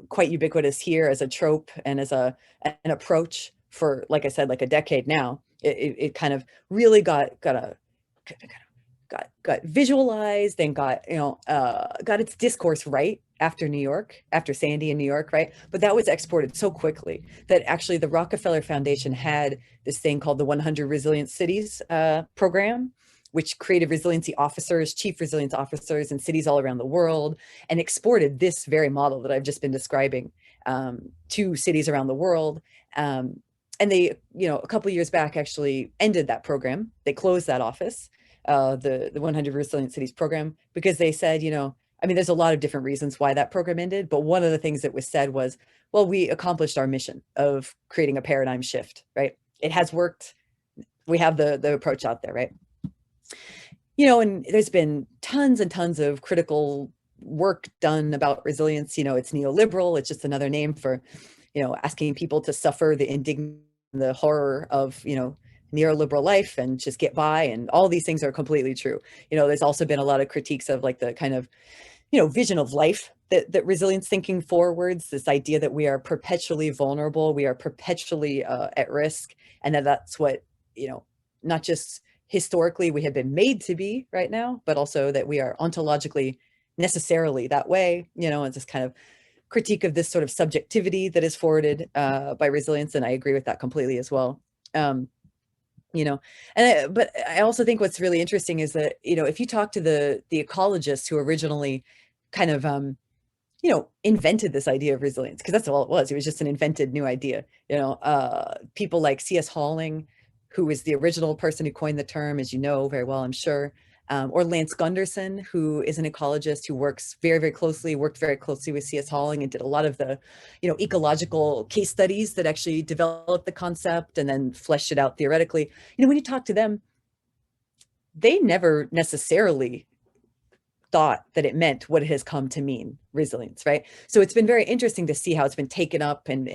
quite ubiquitous here as a trope and as an approach for, like I said, like a decade now. It kind of really got visualized and got its discourse right after Sandy in New York, right? But that was exported so quickly that actually the Rockefeller Foundation had this thing called the 100 Resilient Cities program, which created resiliency officers, chief resilience officers in cities all around the world, and exported this very model that I've just been describing to cities around the world. And they, a couple of years back, actually ended that program. They closed that office, the 100 Resilient Cities program, because they said, there's a lot of different reasons why that program ended, but one of the things that was said was, well, we accomplished our mission of creating a paradigm shift, right? It has worked. We have the approach out there, right? And there's been tons and tons of critical work done about resilience. It's neoliberal. It's just another name for, asking people to suffer the indignity, the horror of, neoliberal life and just get by. And all these things are completely true. There's also been a lot of critiques of like the kind of, vision of life that resilience thinking forwards, this idea that we are perpetually vulnerable, we are perpetually at risk, and that's what, not just historically we have been made to be right now, but also that we are ontologically necessarily that way. It's this kind of critique of this sort of subjectivity that is forwarded by resilience, and I agree with that completely as well. But I also think what's really interesting is that, if you talk to the ecologists who originally kind of, invented this idea of resilience, because that's all it was just an invented new idea, people like C.S. Halling, who is the original person who coined the term, as you know very well, I'm sure, or Lance Gunderson, who is an ecologist who worked very closely with C.S. Halling and did a lot of the, ecological case studies that actually developed the concept and then fleshed it out theoretically. When you talk to them, they never necessarily thought that it meant what it has come to mean, resilience, right? So it's been very interesting to see how it's been taken up and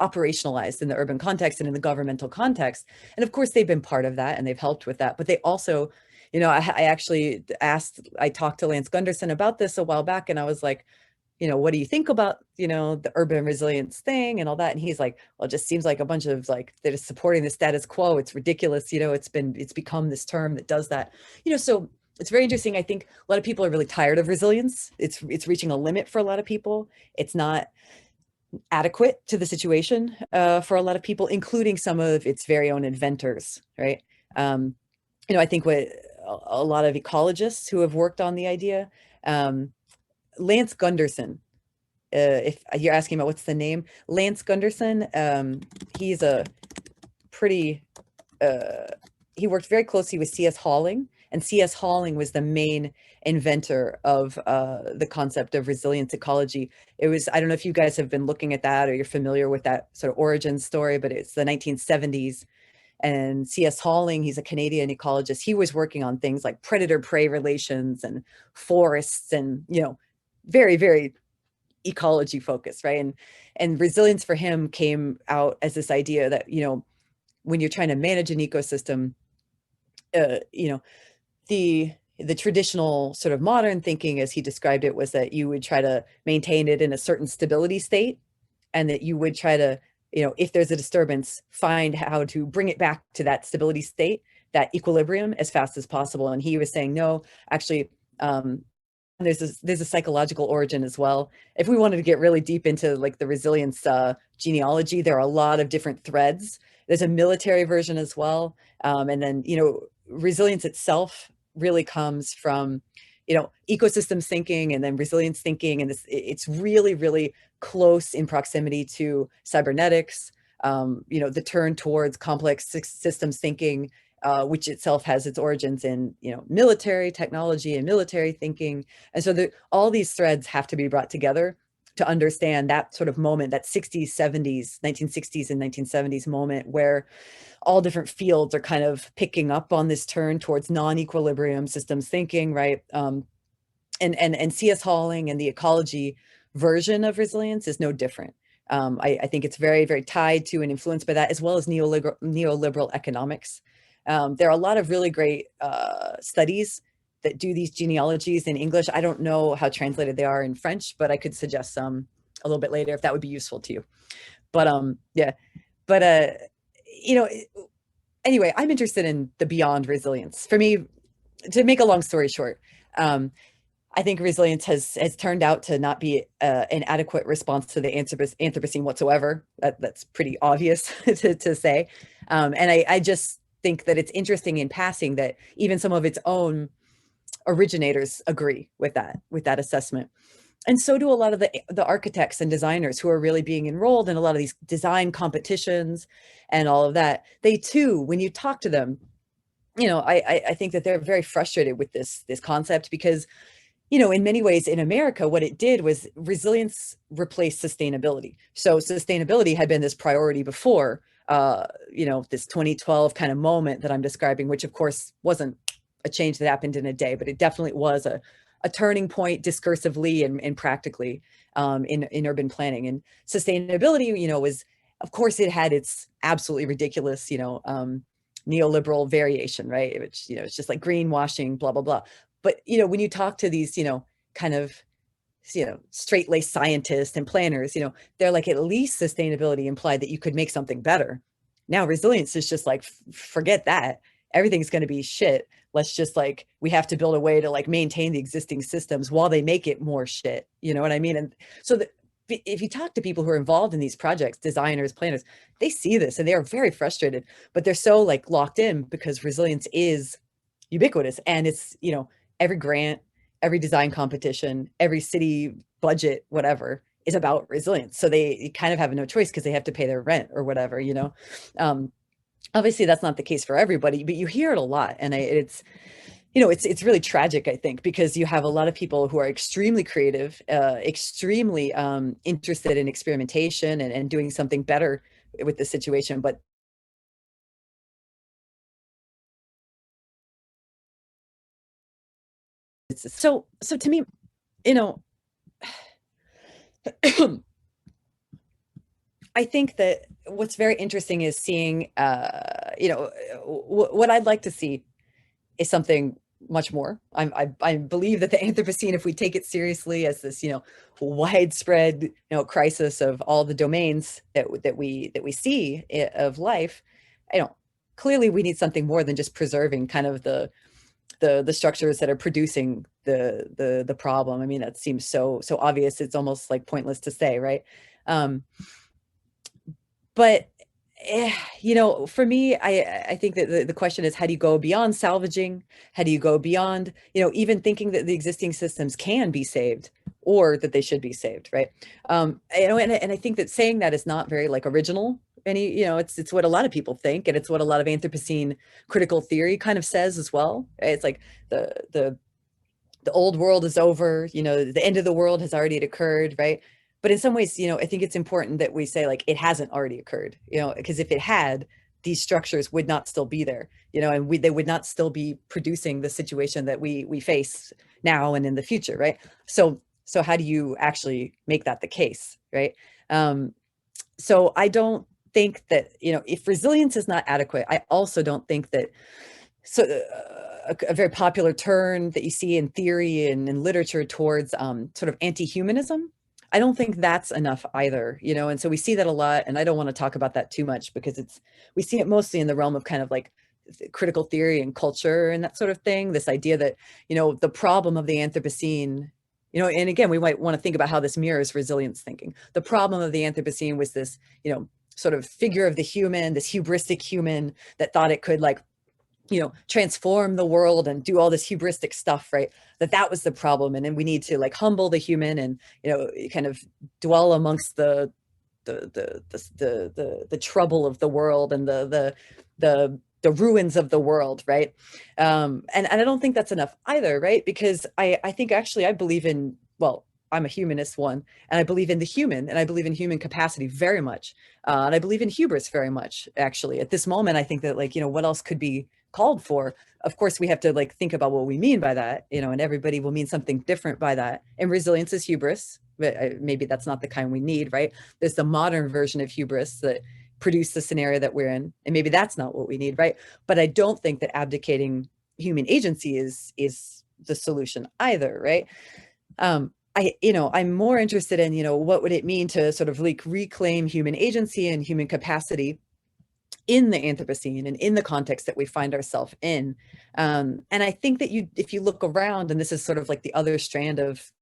operationalized in the urban context and in the governmental context. And of course, they've been part of that and they've helped with that. But they also, I talked to Lance Gunderson about this a while back, and I was like, what do you think about, the urban resilience thing and all that? And he's like, well, it just seems like a bunch of like, they're just supporting the status quo. It's ridiculous. It's become this term that does that, so it's very interesting. I think a lot of people are really tired of resilience. It's reaching a limit for a lot of people. It's not adequate to the situation for a lot of people, including some of its very own inventors, right? I think what a lot of ecologists who have worked on the idea, Lance Gunderson, if you're asking about what's the name, Lance Gunderson, he's a pretty, he worked very closely with C.S. Halling, and C.S. Halling was the main inventor of the concept of resilience ecology. It was, I don't know if you guys have been looking at that or you're familiar with that sort of origin story, but it's the 1970s. And C.S. Halling, he's a Canadian ecologist. He was working on things like predator-prey relations and forests and, very, very ecology focused, right? And resilience for him came out as this idea that, when you're trying to manage an ecosystem, the traditional sort of modern thinking, as he described it, was that you would try to maintain it in a certain stability state, and that you would try to, if there's a disturbance, find how to bring it back to that stability state, that equilibrium, as fast as possible. And he was saying, no, actually, there's a psychological origin as well. If we wanted to get really deep into like the resilience genealogy, there are a lot of different threads. There's a military version as well. And then, resilience itself really comes from, ecosystems thinking and then resilience thinking. And it's really, really close in proximity to cybernetics, the turn towards complex systems thinking, which itself has its origins in, military technology and military thinking. And so all these threads have to be brought together to understand that sort of moment, that 60s, 70s, 1960s and 1970s moment where all different fields are kind of picking up on this turn towards non-equilibrium systems thinking, right? And C.S. Halling and the ecology version of resilience is no different. I think it's very, very tied to and influenced by that, as well as neoliberal economics. There are a lot of really great studies that do these genealogies in English. I don't know how translated they are in French, but I could suggest some a little bit later if that would be useful to you. But yeah, but anyway, I'm interested in the beyond resilience. For me, to make a long story short, I think resilience has turned out to not be an adequate response to the Anthropocene whatsoever. That's pretty obvious to say. And I just think that it's interesting in passing that even some of its own originators agree with that assessment. And so do a lot of the architects and designers who are really being enrolled in a lot of these design competitions and all of that. They too, when you talk to them, I think that they're very frustrated with this concept because, in many ways in America, what it did was resilience replaced sustainability. So sustainability had been this priority before, this 2012 kind of moment that I'm describing, which of course wasn't a change that happened in a day, but it definitely was a turning point discursively and practically in urban planning. And sustainability, was, of course, it had its absolutely ridiculous, neoliberal variation, right? Which, it's just like greenwashing, blah, blah, blah. But, when you talk to these, kind of, straight-laced scientists and planners, they're like, at least sustainability implied that you could make something better. Now resilience is just like, forget that. Everything's going to be shit. Let's just we have to build a way to maintain the existing systems while they make it more shit. You know what I mean? And so if you talk to people who are involved in these projects, designers, planners, they see this and they are very frustrated, but they're so locked in because resilience is ubiquitous. And it's, every grant, every design competition, every city budget, whatever, is about resilience. So they kind of have no choice because they have to pay their rent or whatever, Obviously that's not the case for everybody, but you hear it a lot. And it's really tragic, I think, because you have a lot of people who are extremely creative, extremely interested in experimentation and doing something better with the situation. But so to me, I think that what's very interesting is seeing, what I'd like to see is something much more. I believe that the Anthropocene, if we take it seriously as this, widespread, crisis of all the domains that we see of life, clearly we need something more than just preserving kind of the structures that are producing the problem. I mean, that seems so obvious. It's almost pointless to say, right? But for me, I think that the question is, how do you go beyond salvaging? How do you go beyond, even thinking that the existing systems can be saved or that they should be saved, right? And I think that saying that is not very original. It's what a lot of people think, and it's what a lot of Anthropocene critical theory kind of says as well. It's like the old world is over, the end of the world has already occurred, right? But in some ways, I think it's important that we say it hasn't already occurred, because if it had, these structures would not still be there, you know, and they would not still be producing the situation that we face now and in the future, right? So how do you actually make that the case, right? So I don't think that, you know, if resilience is not adequate, I also don't think that, so a very popular term that you see in theory and in literature towards sort of anti-humanism, I don't think that's enough either, you know. And so we see that a lot, and I don't want to talk about that too much because we see it mostly in the realm of kind of like critical theory and culture and that sort of thing. This idea that, you know, the problem of the Anthropocene, you know, and again, we might want to think about how this mirrors resilience thinking. The problem of the Anthropocene was this, you know, sort of figure of the human, this hubristic human that thought it could, like, you know, transform the world and do all this hubristic stuff, right? That was the problem. And then we need to like humble the human and, you know, kind of dwell amongst the trouble of the world and the ruins of the world, right? And I don't think that's enough either, right? Because I think actually I believe in, well, I'm a humanist one, and I believe in the human, and I believe in human capacity very much. And I believe in hubris very much, actually. At this moment, I think that, like, you know, what else could be called for? Of course, we have to like think about what we mean by that, you know, and everybody will mean something different by that. And resilience is hubris, but maybe that's not the kind we need, right? There's the modern version of hubris that produced the scenario that we're in, and maybe that's not what we need, right? But I don't think that abdicating human agency is the solution either, right? You know, I'm more interested in, you know, what would it mean to sort of like reclaim human agency and human capacity in the Anthropocene and in the context that we find ourselves in. And I think that if you look around, and this is sort of like the other strand of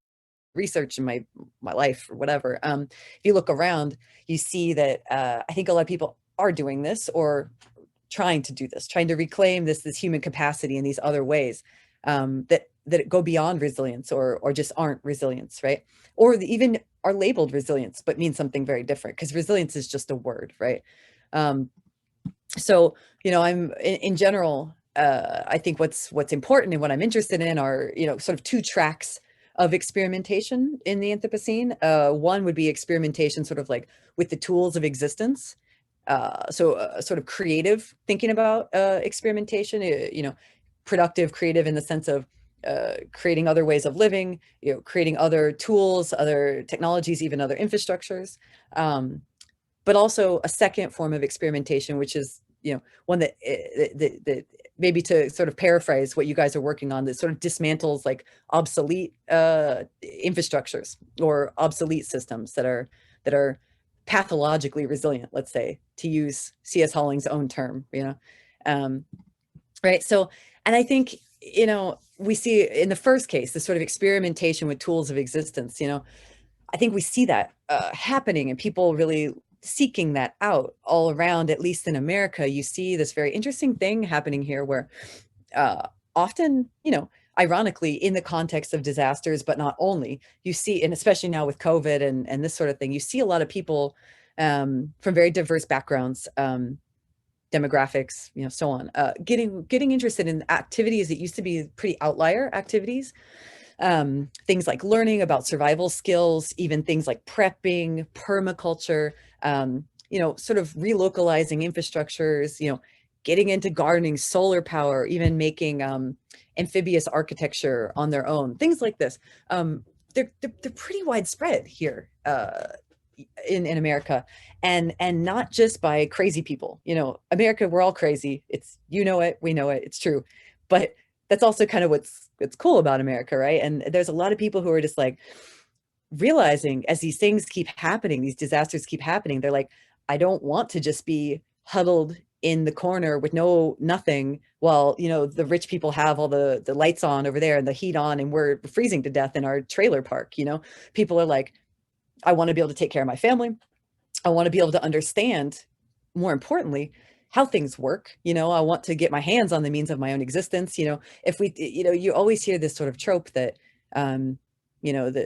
research in my life or whatever, if you look around, you see that I think a lot of people are doing this or trying to do this, trying to reclaim this human capacity in these other ways that go beyond resilience or just aren't resilience, right? Or even are labeled resilience, but mean something very different, because resilience is just a word, right? So, you know, I'm in general, I think what's important and what I'm interested in are, you know, sort of two tracks of experimentation in the Anthropocene. One would be experimentation sort of like with the tools of existence. So sort of creative thinking about experimentation, you know, productive, creative in the sense of creating other ways of living, you know, creating other tools, other technologies, even other infrastructures. But also a second form of experimentation, which is, you know, one that maybe, to sort of paraphrase what you guys are working on, that sort of dismantles like obsolete infrastructures or obsolete systems that are pathologically resilient, let's say, to use C.S. Holling's own term, you know. Right. So, and I think, you know, we see in the first case, the sort of experimentation with tools of existence, you know, I think we see that happening, and people really seeking that out all around. At least in America, you see this very interesting thing happening here where often, you know, ironically, in the context of disasters, but not only, you see, and especially now with COVID and this sort of thing, you see a lot of people from very diverse backgrounds, demographics, you know, so on, getting interested in activities that used to be pretty outlier activities. Things like learning about survival skills, even things like prepping, permaculture, you know, sort of relocalizing infrastructures, you know, getting into gardening, solar power, even making amphibious architecture on their own, things like this. They're pretty widespread here in America, and not just by crazy people. You know, America, we're all crazy. It's, you know it, we know it, it's true. But that's also kind of what's cool about America, right? And there's a lot of people who are just like realizing, as these things keep happening, these disasters keep happening, they're like, I don't want to just be huddled in the corner with nothing while, you know, the rich people have all the lights on over there and the heat on, and we're freezing to death in our trailer park. You know, people are like, I want to be able to take care of my family. I want to be able to understand, more importantly, how things work. You know, I want to get my hands on the means of my own existence. You know, if we, you know, you always hear this sort of trope that, you know, the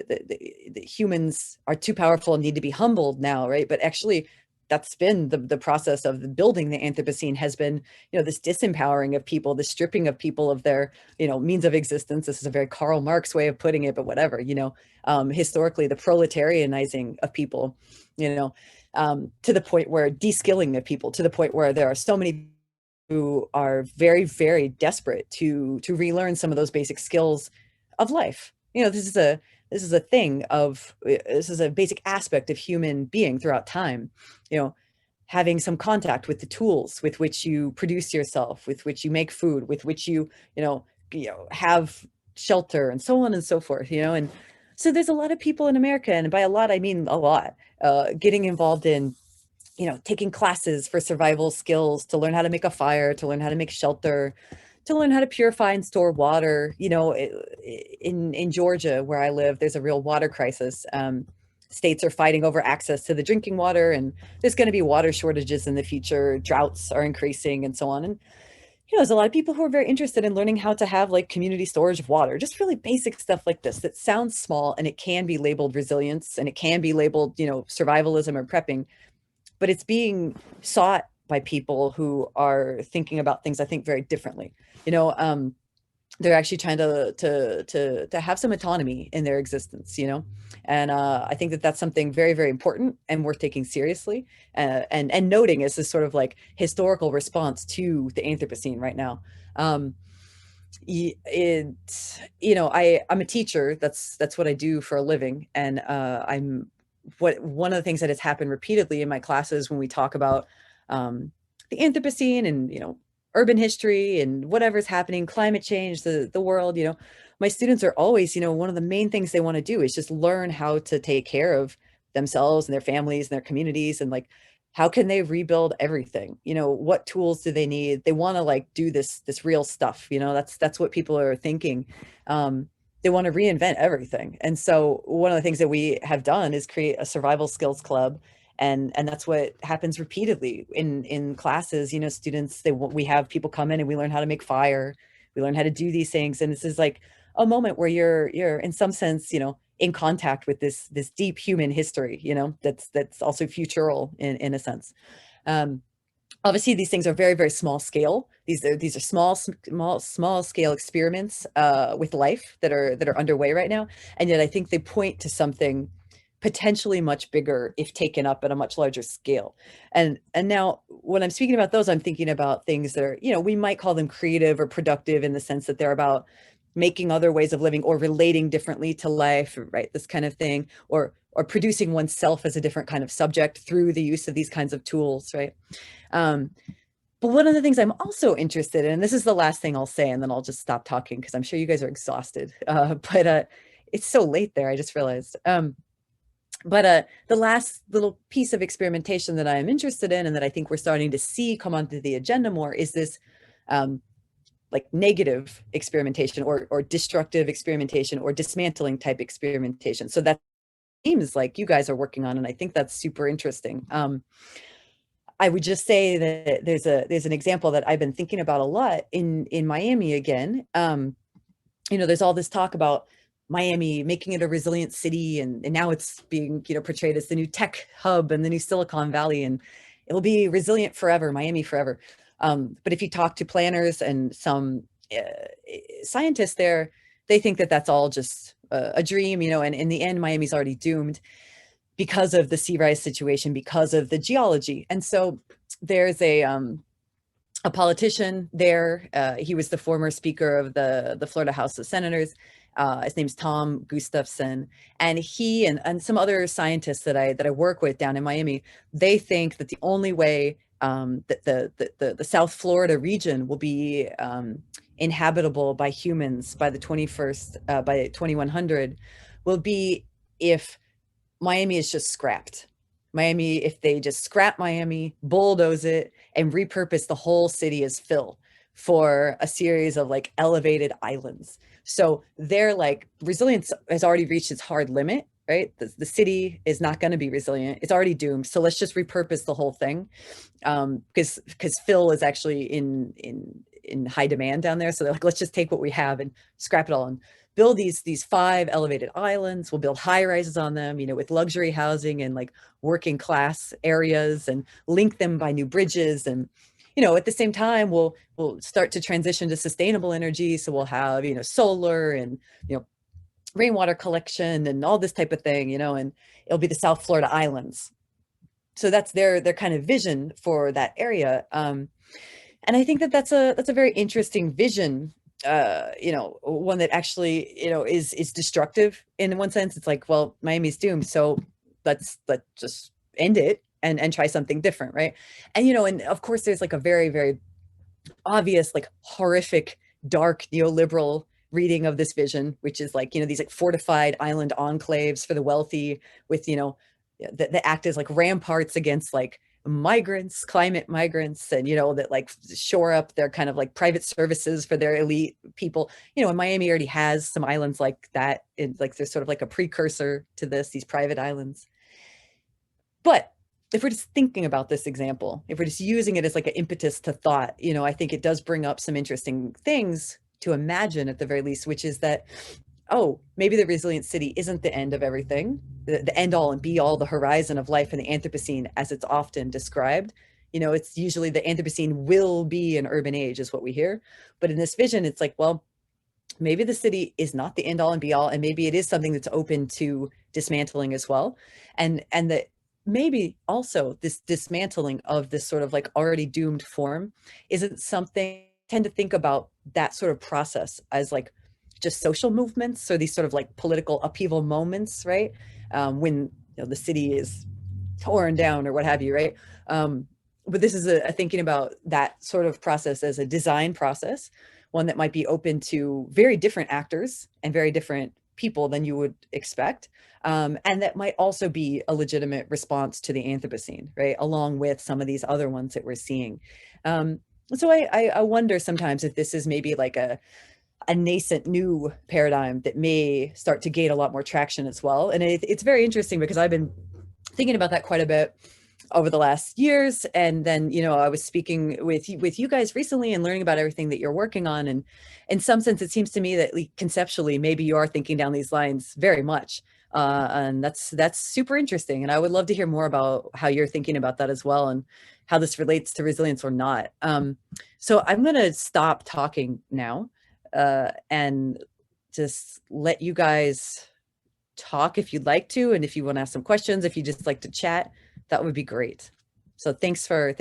humans are too powerful and need to be humbled now, right? But actually, that's been the process of building the Anthropocene, has been, you know, this disempowering of people, the stripping of people of their, you know, means of existence. This is a very Karl Marx way of putting it, but whatever, you know, historically, the proletarianizing of people, you know. to the point where de-skilling of people, to the point where there are so many who are very, very desperate to relearn some of those basic skills of life. You know, this is a thing of, this is a basic aspect of human being throughout time. You know, having some contact with the tools with which you produce yourself, with which you make food, with which you have shelter, and so on and so forth. You know, and so there's a lot of people in America, and by a lot I mean a lot, getting involved in, taking classes for survival skills, to learn how to make a fire, to learn how to make shelter, to learn how to purify and store water. You know, in Georgia, where I live, there's a real water crisis. States are fighting over access to the drinking water, and there's going to be water shortages in the future. Droughts are increasing, and so on. And there's a lot of people who are very interested in learning how to have like community storage of water, just really basic stuff like this that sounds small, and it can be labeled resilience, and it can be labeled, survivalism or prepping, but it's being sought by people who are thinking about things, I think, very differently. They're actually trying to have some autonomy in their existence, and I think that that's something very, very important and worth taking seriously, and noting as this sort of like historical response to the Anthropocene right now. I'm a teacher. That's what I do for a living, and one of the things that has happened repeatedly in my classes when we talk about the Anthropocene and urban history and whatever's happening, climate change, the world, my students are always, one of the main things they want to do is just learn how to take care of themselves and their families and their communities, and like, how can they rebuild everything? What tools do they need? They want to like do this real stuff. That's what people are thinking. They want to reinvent everything. And so one of the things that we have done is create a survival skills club. And that's what happens repeatedly in classes. Students, we have people come in and we learn how to make fire. We learn how to do these things. And this is like a moment where you're in some sense, in contact with this deep human history, that's also futural in a sense. Obviously, these things are very, very small scale. These are small scale experiments with life that are underway right now, and yet I think they point to something potentially much bigger if taken up at a much larger scale. And now, when I'm speaking about those, I'm thinking about things that are, we might call them creative or productive in the sense that they're about making other ways of living or relating differently to life, right? This kind of thing, or producing oneself as a different kind of subject through the use of these kinds of tools, right? But one of the things I'm also interested in, and this is the last thing I'll say, and then I'll just stop talking because I'm sure you guys are exhausted. But it's so late there, I just realized. But the last little piece of experimentation that I am interested in, and that I think we're starting to see come onto the agenda more, is this like negative experimentation, or destructive experimentation, or dismantling type experimentation. So that seems like you guys are working on, and I think that's super interesting. I would just say that there's an example that I've been thinking about a lot in Miami again. There's all this talk about Miami making it a resilient city, and now it's being portrayed as the new tech hub and the new Silicon Valley, and it'll be resilient forever, Miami forever. But if you talk to planners and some scientists there, they think that that's all just a dream, and in the end, Miami's already doomed because of the sea rise situation, because of the geology. And so there's a politician there. He was the former speaker of the Florida House of Senators. His name's Tom Gustafson, and he and some other scientists that I work with down in Miami, they think that the only way that the South Florida region will be inhabitable by humans by the 2100 will be if Miami is just scrapped. Miami, if they just scrap Miami, bulldoze it, and repurpose the whole city as fill for a series of like elevated islands. So they're like, resilience has already reached its hard limit, right? The city is not going to be resilient. It's already doomed. So let's just repurpose the whole thing. Because fill is actually in high demand down there. So they're like, let's just take what we have and scrap it all and build these 5 elevated islands. We'll build high rises on them, with luxury housing and like working class areas, and link them by new bridges. And, at the same time, we'll start to transition to sustainable energy. So we'll have, solar and, rainwater collection and all this type of thing, and it'll be the South Florida islands. So that's their kind of vision for that area. And I think that that's a very interesting vision, you know, one that actually, you know, is destructive in one sense. It's like, well, Miami's doomed, so let's just end it and try something different, right? And you know, and of course there's like a very obvious, like horrific, dark neoliberal reading of this vision, which is like, you know, these like fortified island enclaves for the wealthy with, you know, that act as like ramparts against like migrants, climate migrants, and you know, that like shore up their kind of like private services for their elite people. You know, and Miami already has some islands like that. Like there's sort of like a precursor to this, these private islands. But if we're just thinking about this example, if we're just using it as like an impetus to thought, you know, I think it does bring up some interesting things to imagine at the very least, which is that, oh, maybe the resilient city isn't the end of everything, the end all and be all, the horizon of life in the Anthropocene, as it's often described. You know, it's usually the Anthropocene will be an urban age is what we hear. But in this vision, it's like, well, maybe the city is not the end all and be all, and maybe it is something that's open to dismantling as well. And that maybe also this dismantling of this sort of like already doomed form isn't something. I tend to think about that sort of process as like just social movements or these sort of like political upheaval moments, right? When you know the city is torn down or what have you, right? But this is a thinking about that sort of process as a design process, one that might be open to very different actors and very different people than you would expect. And that might also be a legitimate response to the Anthropocene, right? Along with some of these other ones that we're seeing. So I wonder sometimes if this is maybe like a nascent new paradigm that may start to gain a lot more traction as well. And it's very interesting because I've been thinking about that quite a bit over the last years. And then, you know, I was speaking with you guys recently and learning about everything that you're working on. And in some sense, it seems to me that conceptually, maybe you are thinking down these lines very much. And that's super interesting. And I would love to hear more about how you're thinking about that as well and how this relates to resilience or not. So I'm going to stop talking now and just let you guys talk if you'd like to. And if you want to ask some questions, if you just like to chat, that would be great. So thanks for